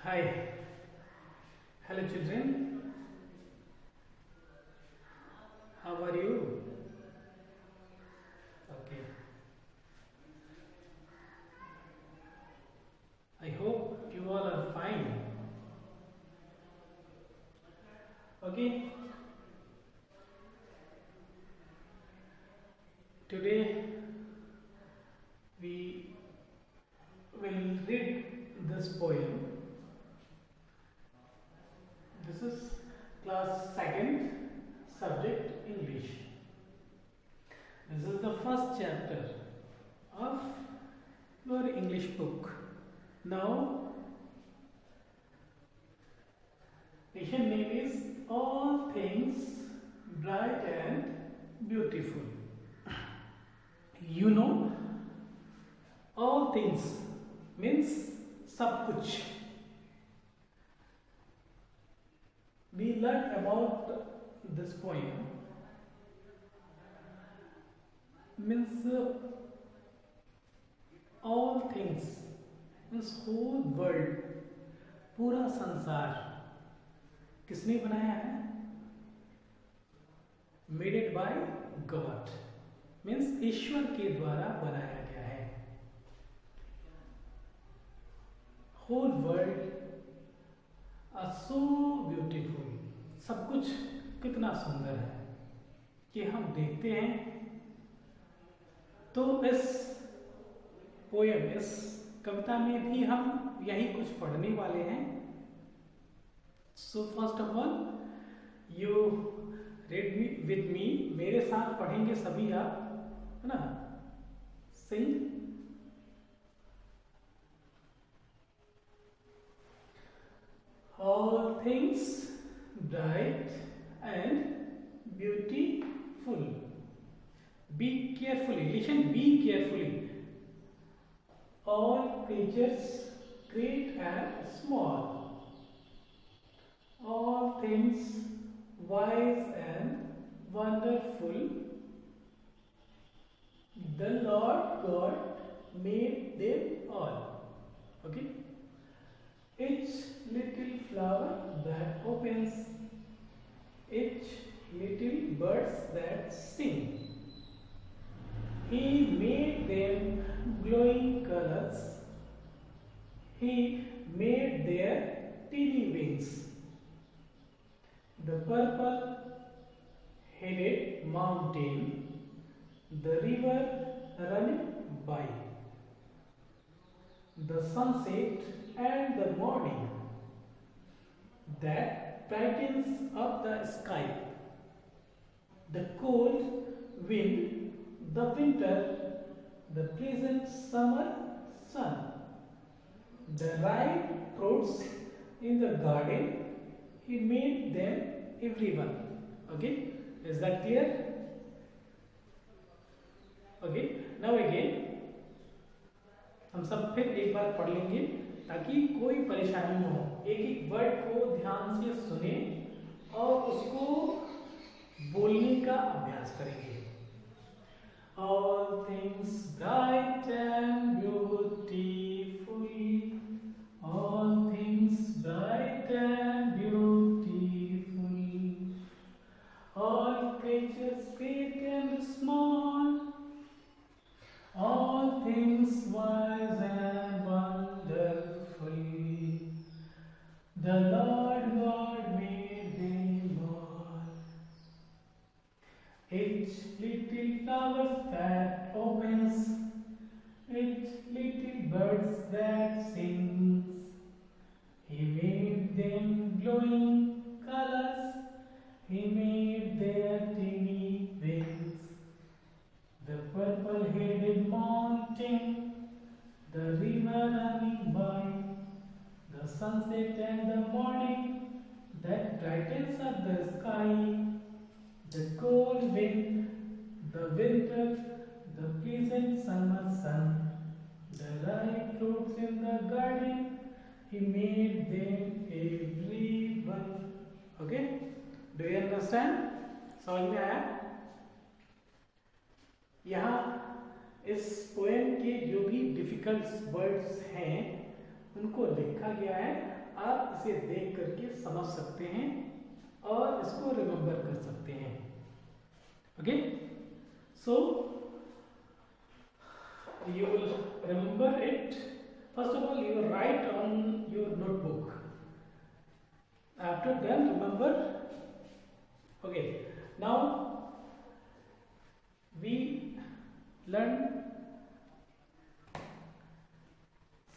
Hi, hello children. How are you? Okay. I hope you all are fine. Okay. Today we will read this poem. This is class second, subject English. This is the first chapter of your English book. Now, nation name is All Things Bright and Beautiful. You know, all things means सब कुछ. We learned about this poem means all things means whole world, पूरा संसार किसने बनाया है? Made it by God means ईश्वर के द्वारा बनाया गया है. Whole world are so beautiful. सब कुछ कितना सुंदर है कि हम देखते हैं तो इस पोएम, इस कविता में भी हम यही कुछ पढ़ने वाले हैं. So first of all you read me with me. मेरे साथ पढ़ेंगे सभी आप, है ना? सिंग. All things bright and beautiful. Be carefully, listen, be carefully. All creatures, great and small. All things wise and wonderful. The Lord God made them all. Okay? Each little flower that opens, each little birds that sing. He made them glowing colors. He made their teeny wings. The purple-headed mountain, the river running by, the sunset and the morning that brightens up the sky, the cold wind, the winter, the pleasant summer sun, the ripe fruits in the garden. He made them everyone. Okay, is that clear? Okay, now again हम सब फिर एक बार पढ़ लेंगे ताकि कोई परेशानी न हो. एक एक वर्ड को ध्यान से सुने और उसको बोलने का अभ्यास करेंगे. All things bright and beautiful. All things bright and beautiful. All creatures great and small. All things wise and wonderful. The Lord God made them all. Each little flower that opens, each little birds that sings. He made them glowing colors. He made their teeny wings. The purple-headed mountain, the river running by, the sunset and the morning that brightens up the sky, the cold wind, the winter, the pleasant summer sun, the ripe fruits in the garden. He made them everyone. Okay? Do you understand? समझ में आया? यहाँ इस poem के जो भी difficult words हैं उनको लिखा गया है आप इसे देख करके समझ सकते हैं और इसको रिमेम्बर कर सकते हैं। Okay, so you will remember it. First of all, you will write on your notebook. After that, remember. Okay, now we learn,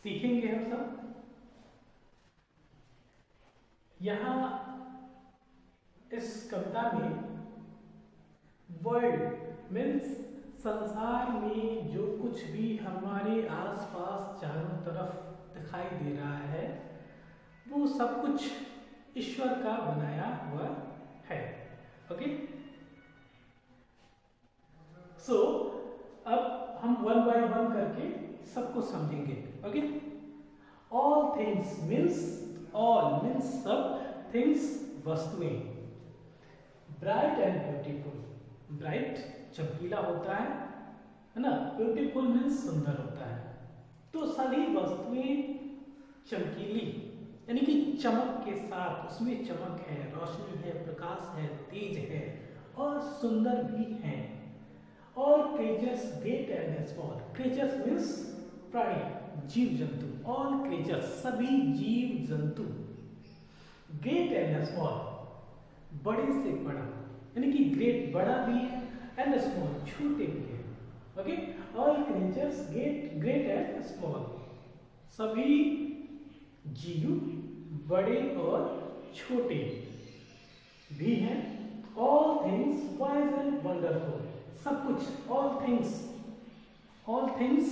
सीखेंगे हम सब। यहाँ इस कविता में वर्ल्ड मीन्स संसार में जो कुछ भी हमारे आसपास चारों तरफ दिखाई दे रहा है वो सब कुछ ईश्वर का बनाया हुआ है। ओके, सो अब हम वन बाय वन करके सबको समझेंगे। Okay, all things means, all means सब, थिंग्स वस्तुएं, ब्राइट एंड ब्यूटीफुल, ब्राइट चमकीला होता है ना, ब्यूटीफुल मीन्स सुंदर होता है। तो सभी वस्तुएं चमकीली यानी कि चमक के साथ, उसमें चमक है, रोशनी है, प्रकाश है, तेज है और सुंदर भी है। और creatures great and small, creatures means प्राणी, जीव जंतु, ऑल क्रिएचर्स सभी जीव जंतु, ग्रेट एंड स्मॉल बड़े से बड़ा यानी कि ग्रेट बड़ा भी है एंड स्मॉल छोटे भी है। Okay, all creatures great and small सभी जीव बड़े और छोटे भी हैं। All things wise and wonderful, सब कुछ, ऑल थिंग्स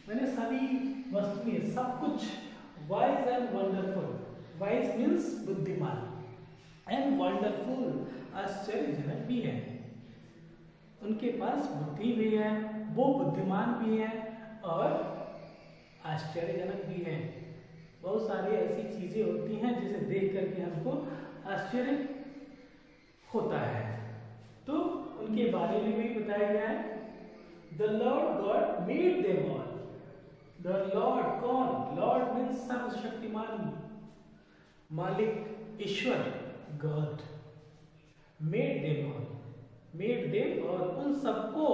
मैंने सभी वस्तुएं, सब कुछ, wise and wonderful, wise means बुद्धिमान एंड वंडरफुल आश्चर्यजनक भी है। उनके पास बुद्धि भी है, वो बुद्धिमान भी है और आश्चर्यजनक भी है। बहुत सारी ऐसी चीजें होती हैं जिसे देख करके हमको आश्चर्य होता है, तो उनके बारे में भी बताया गया है। The Lord God made them all, the Lord कौन, लॉर्ड मीन्स सर्वशक्तिमान, मालिक, ईश्वर, God, made them all, made them, और उन सबको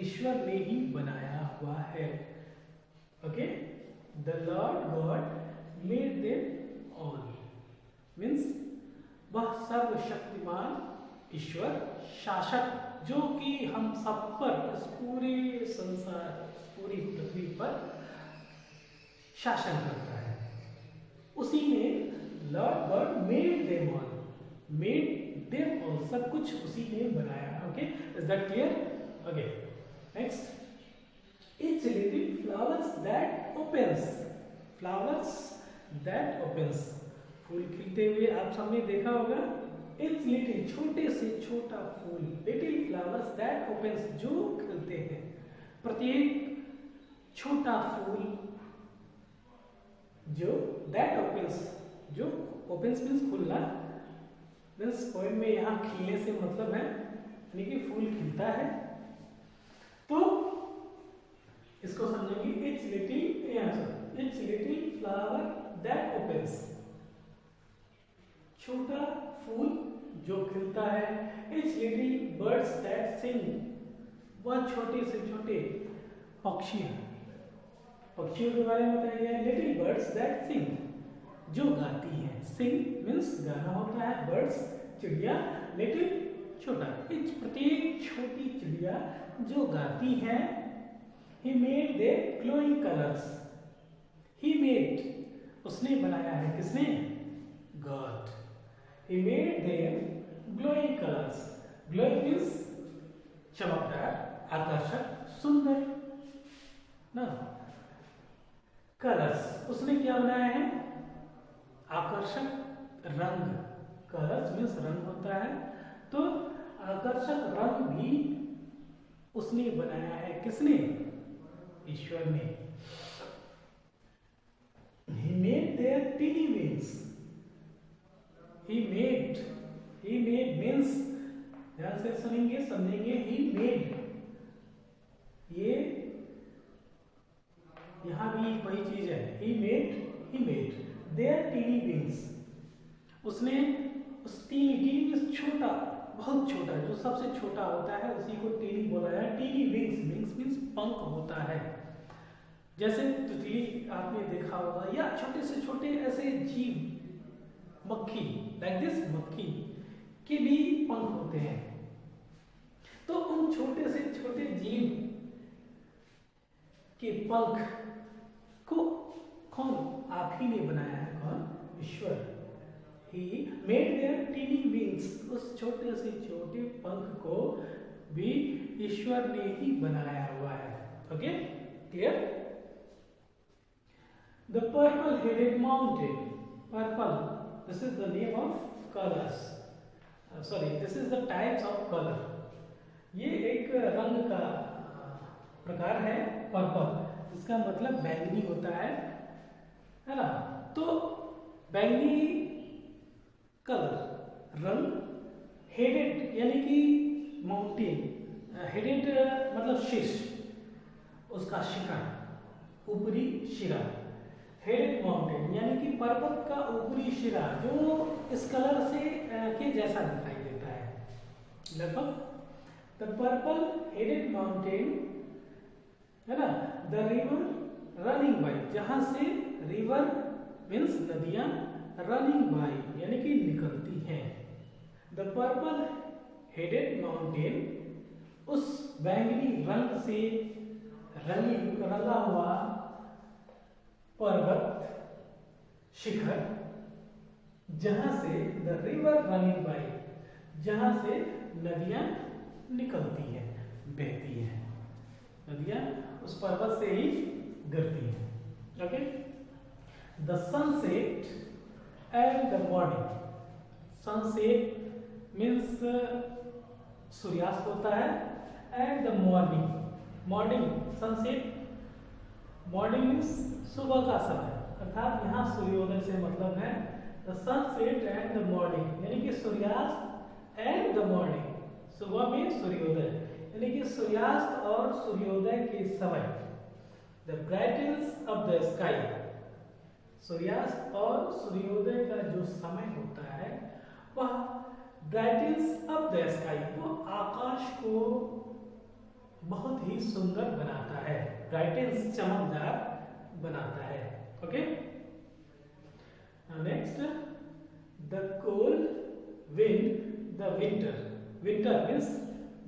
ईश्वर ने ही बनाया हुआ है। Okay, the Lord God made them all means वह सर्वशक्तिमान ईश्वर, शासक, जो कि हम सब पर, इस पूरे संसार, पूरी पृथ्वी पर शासन करता है, उसी ने Lord God made them all, made them all, सब कुछ उसी ने बनाया। Okay, is that clear? Okay, next, it's little flowers that opens, flowers that opens, फूल खिलते हुए आप सबने देखा होगा। इट्स लिटिल, छोटे से छोटा फूल, लिटिल फ्लावर्स दैट ओपन्स, जो खिलते हैं, प्रत्येक छोटा फूल जो दैट ओपन्स, जो ओपन्स मीन्स खुलना, मीन्स पोएम में यहाँ खिलने से मतलब है यानी कि फूल खिलता है। तो इसको समझेंगे, it's little flower that opens, छोटा फूल जो खिलता है। इट्स लिटिल बर्ड्स दैट सिंग, वह छोटे से छोटे पक्षी हैं, पक्षियों के बारे में बताया गया है। लिटिल बर्ड्स दैट सिंग, जो गाती है, सिंग मीन्स गाना होता है, बर्ड्स चिड़िया, लिटिल छोटा, इच प्रत्येक छोटी चिड़िया जो गाती है। He made they glowing colours, he made उसने बनाया है, किसने? God. He made they glowing colours, glowing means चमकदार, आकर्षक, सुंदर ना। कलर्स उसने क्या बनाया है? आकर्षक रंग, कलर्स मीन्स रंग होता है, तो आकर्षक रंग भी उसने बनाया है, किसने? ईश्वर ने। He made their tiny wings. He made means, ध्यान से सुनेंगे समझेंगे। He made, ये यहां भी वही चीज है। He made their tiny wings, उसने उस टीनी मीन्स छोटा, बहुत छोटा, जो सबसे छोटा होता है उसी को टीनी बोला है। टीनी विंग्स, विंग्स मीन्स पंख होता है। जैसे तितली आपने देखा होगा, या छोटे से छोटे ऐसे जीव, मक्खी, लाइक दिस मक्खी के भी पंख होते हैं। तो उन छोटे से छोटे जीव के पंख को कौन, आप ही ने बनाया है। कौन? ईश्वर। He made their teeny wings, उस छोटे से छोटे पंख को भी ईश्वर ने ही बनाया हुआ है। Okay, clear? The purple-headed mountain, purple, this is the name of colors. Sorry, this is the types of color. ये एक रंग का प्रकार है पर्पल, इसका मतलब बैंगनी होता है ना। तो बैंगनी कलर, रंग, हेडेड यानी कि माउंटेन, हेडेड मतलब शीश, उसका शिखर, ऊपरी शिरा, हेडेड माउंटेन यानी कि पर्वत का ऊपरी शिरा जो इस कलर से के जैसा दिखाई देता है लगभग। द पर्पल हेडेड माउंटेन है ना, द रिवर रनिंग बाई, जहां से रिवर मीन्स नदियां, रनिंग बाई यानी कि निकलती हैं। द पर्पल हेडेड माउंटेन, उस बैंगनी रंग से रंगा हुआ पर्वत शिखर, जहां से द रिवर रनिंग बाई, जहां से नदियां निकलती हैं, बहती हैं, नदियां उस पर्वत से ही गिरती हैं। Okay, the sunset and the morning, sunset means सूर्यास्त होता है, and the morning, morning, sunset, morning means सुबह का समय, अर्थात यहाँ सूर्योदय से मतलब है। The sunset and the morning यानी कि सूर्यास्त एंड द मॉर्निंग, सुबह में सूर्योदय यानी कि सूर्यास्त और सूर्योदय के समय। The brightness of the sky, सूर्यास्त और सूर्योदय का जो समय होता है वह ब्राइटनेस ऑफ द स्काई, वो आकाश को बहुत ही सुंदर बनाता है, ब्राइटनेस चमकदार बनाता है। Okay, next, the cold wind, the winter, winter means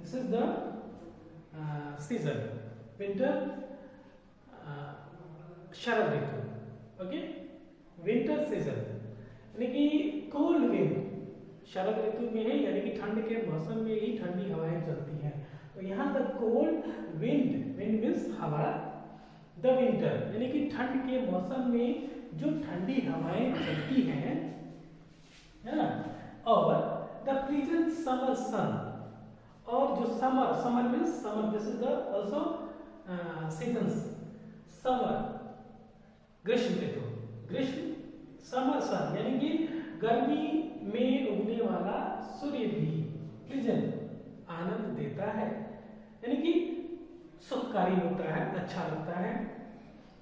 this is the season, winter Sharad Ritu. Okay, winter season यानी कि कोल्ड विंड शरद ऋतु में है, यानी कि ठंड के मौसम में ही ठंडी हवाएं चलती हैं। तो यहाँ तक कोल्ड विंड, विंड मीन्स हवा, द विंटर यानी कि ठंड के मौसम में जो ठंडी हवाएं चलती हैं, है ना, और द प्लीजेंट समर सन, और जो summer, summer means summer, this is the also seasons, summer ग्रीष्म ऋतु, ग्रीष्म, समर सन यानी कि गर्मी में उगने वाला सूर्य भी प्लीजेंट, आनंद देता है, यानी कि सुखकारी होता है, अच्छा लगता है।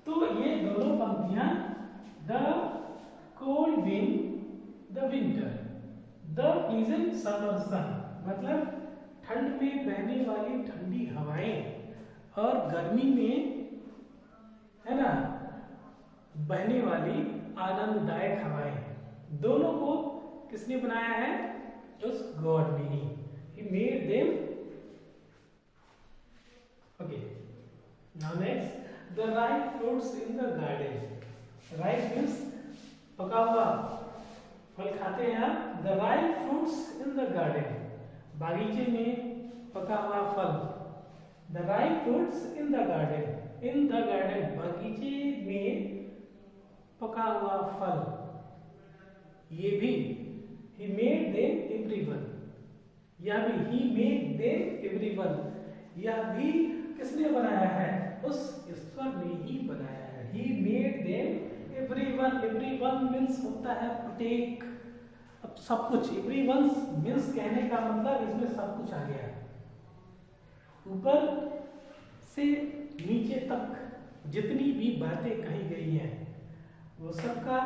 तो ये दोनों पंक्तियां, the cold wind, the winter, the pleasant summer sun, मतलब ठंड में बहने वाली ठंडी हवाएं और गर्मी में, है ना, बहने वाली आनंददायक हवाएं, दोनों को किसने बनाया है? उस गॉड ने ही। He made them. Okay. Now next, the ripe fruits in the garden. Ripe means पका हुआ फल खाते हैं आप। The ripe fruits in the garden. बागीचे में पका हुआ फल। The ripe fruits in the garden. In the garden. बागीचे में पका हुआ फल। ये भी He made them everyone. यह भी He made them everyone. यह भी किसने बनाया है? उस ईश्वर ने ही बनाया है। He made them everyone. Everyone means होता है प्रत्येक, अब सब कुछ। everyone means कहने का मतलब इसमें सब कुछ आ गया, ऊपर से नीचे तक जितनी भी बातें कही गई हैं वो सबका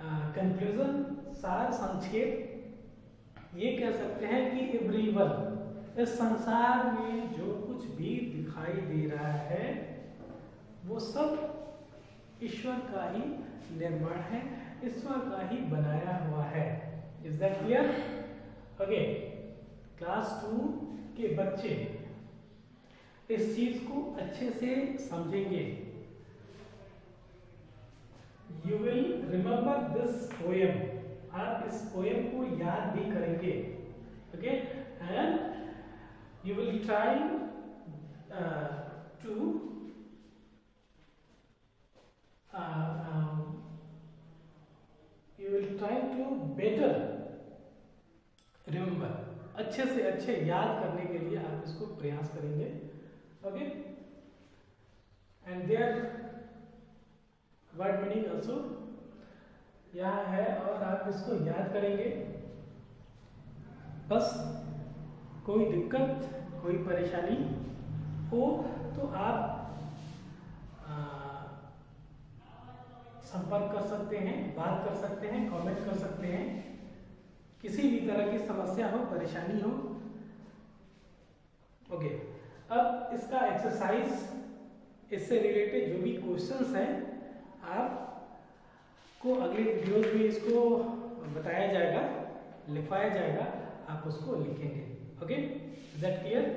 कंक्लूजन, सार संक्षेप ये कह सकते हैं कि एवरीवन, इस संसार में जो कुछ भी दिखाई दे रहा है वो सब ईश्वर का ही निर्माण है, ईश्वर का ही बनाया हुआ है। Is that clear? Okay, class 2 के बच्चे इस चीज को अच्छे से समझेंगे। You will remember this poem, आप इस पोएम को याद भी करेंगे। Okay, and you will try to better remember, अच्छे से अच्छे याद करने के लिए आप इसको प्रयास करेंगे। Okay, and their word meaning also यहाँ है और आप इसको याद करेंगे। बस कोई दिक्कत, कोई परेशानी हो तो आप संपर्क कर सकते हैं, बात कर सकते हैं, कमेंट कर सकते हैं। किसी भी तरह की समस्या हो, परेशानी हो। ओके, अब इसका एक्सरसाइज, इससे रिलेटेड जो भी क्वेश्चंस हैं आपको अगले वीडियोज में इसको बताया जाएगा, लिखवाया जाएगा, आप उसको लिखेंगे। Okay, is that clear?